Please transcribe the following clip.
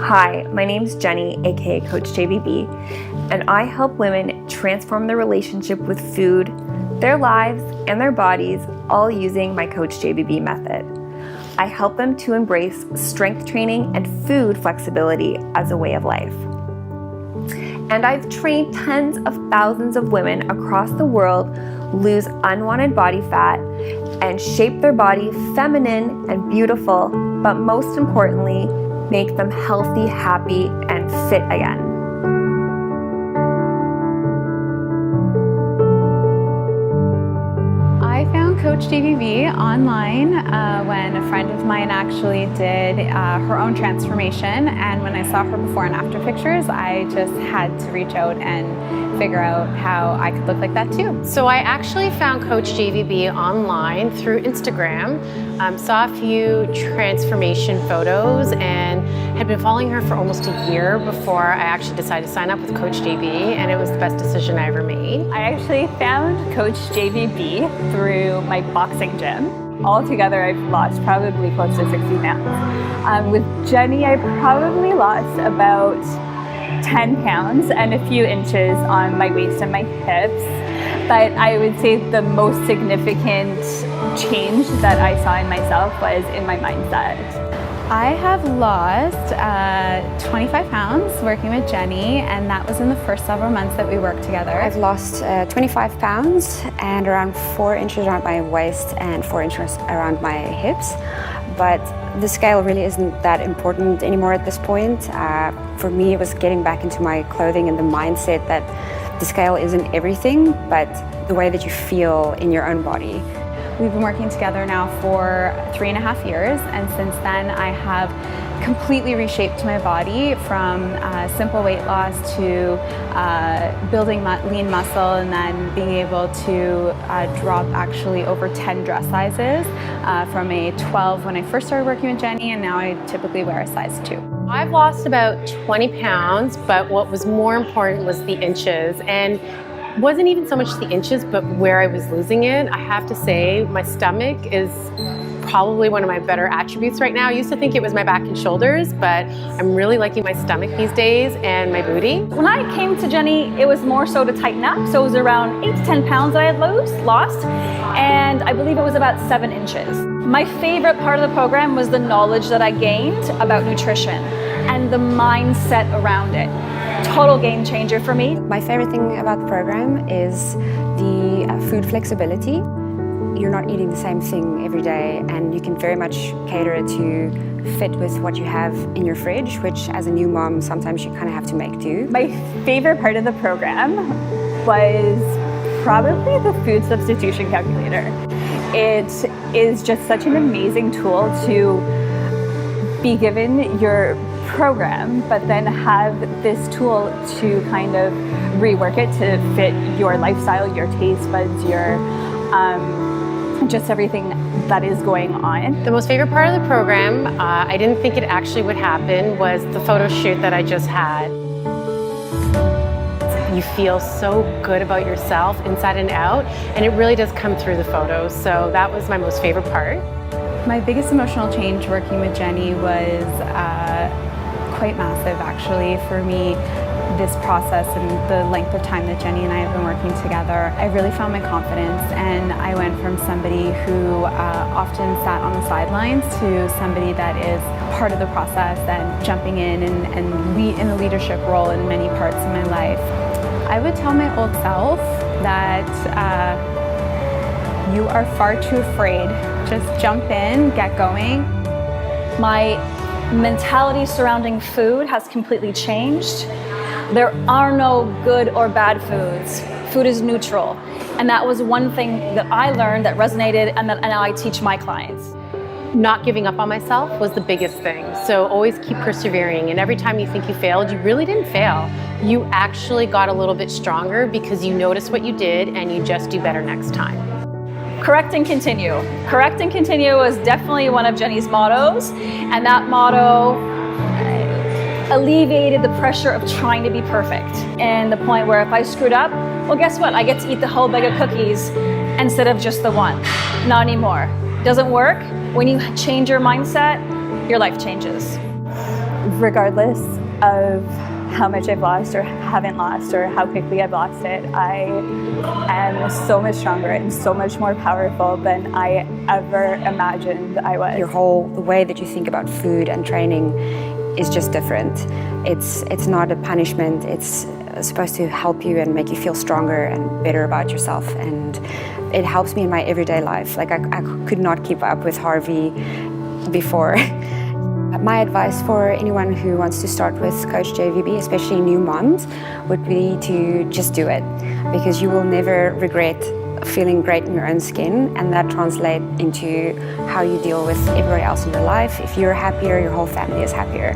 Hi, my name's Jenny, aka Coach JVB, and I help women transform their relationship with food, their lives, and their bodies, all using my Coach JVB method. I help them to embrace strength training and food flexibility as a way of life. And I've trained tens of thousands of women across the world lose unwanted body fat and shape their body feminine and beautiful, but most importantly, make them healthy, happy, and fit again. I found Coach JVB online when a friend of mine actually did her own transformation, and when I saw her before and after pictures, I just had to reach out and figure out how I could look like that too. So I actually found Coach JVB online through Instagram, saw a few transformation photos, and had been following her for almost a year before I actually decided to sign up with Coach JV, and it was the best decision I ever made. I actually found Coach JVB through my boxing gym. Altogether, I've lost probably close to 60 pounds. With Jenny, I probably lost about 10 pounds and a few inches on my waist and my hips. But I would say the most significant change that I saw in myself was in my mindset. I have lost 25 pounds working with Jenny, and that was in the first several months that we worked together. I've lost 25 pounds and around 4 inches around my waist and 4 inches around my hips. But the scale really isn't that important anymore at this point. For me, it was getting back into my clothing and the mindset that the scale isn't everything, but the way that you feel in your own body. We've been working together now for 3.5 years, and since then I have completely reshaped my body from simple weight loss to building lean muscle, and then being able to drop actually over 10 dress sizes from a 12 when I first started working with Jenny, and now I typically wear a size 2. I've lost about 20 pounds, but what was more important was the inches. And wasn't even so much the inches, but where I was losing it. I have to say my stomach is probably one of my better attributes right now. I used to think it was my back and shoulders, but I'm really liking my stomach these days and my booty. When I came to Jenny, it was more so to tighten up. So it was around 8 to 10 pounds that I had lost, and I believe it was about 7 inches. My favorite part of the program was the knowledge that I gained about nutrition and the mindset around it. Total game changer for me. My favorite thing about the program is the food flexibility. You're not eating the same thing every day, and you can very much cater it to fit with what you have in your fridge, which as a new mom, sometimes you kind of have to make do. My favorite part of the program was probably the food substitution calculator. It is just such an amazing tool to be given your program, but then have this tool to kind of rework it to fit your lifestyle, your taste buds, your just everything that is going on. The most favorite part of the program, I didn't think it actually would happen, was the photo shoot that I just had. You feel so good about yourself inside and out, and it really does come through the photos, so that was my most favorite part. My biggest emotional change working with Jenny was quite massive actually for me. This process and the length of time that Jenny and I have been working together, I really found my confidence, and I went from somebody who often sat on the sidelines to somebody that is part of the process and jumping in and lead in a leadership role in many parts of my life. I would tell my old self that you are far too afraid. Just jump in, get going. My mentality surrounding food has completely changed. There are no good or bad foods. Food is neutral. And that was one thing that I learned that resonated and that now I teach my clients. Not giving up on myself was the biggest thing. So always keep persevering, and every time you think you failed, you really didn't fail. You actually got a little bit stronger because you noticed what you did and you just do better next time. Correct and continue. Correct and continue was definitely one of Jenny's mottos, and that motto alleviated the pressure of trying to be perfect. And the point where if I screwed up, well, guess what? I get to eat the whole bag of cookies instead of just the one. Not anymore. Doesn't work. When you change your mindset, your life changes. regardless of how much I've lost or haven't lost or how quickly I've lost it, I am so much stronger and so much more powerful than I ever imagined I was. The way that you think about food and training is just different. It's not a punishment, it's supposed to help you and make you feel stronger and better about yourself, and it helps me in my everyday life. Like I could not keep up with Harvey before. My advice for anyone who wants to start with Coach JVB, especially new moms, would be to just do it, because you will never regret feeling great in your own skin, and that translates into how you deal with everybody else in your life. If you're happier, your whole family is happier.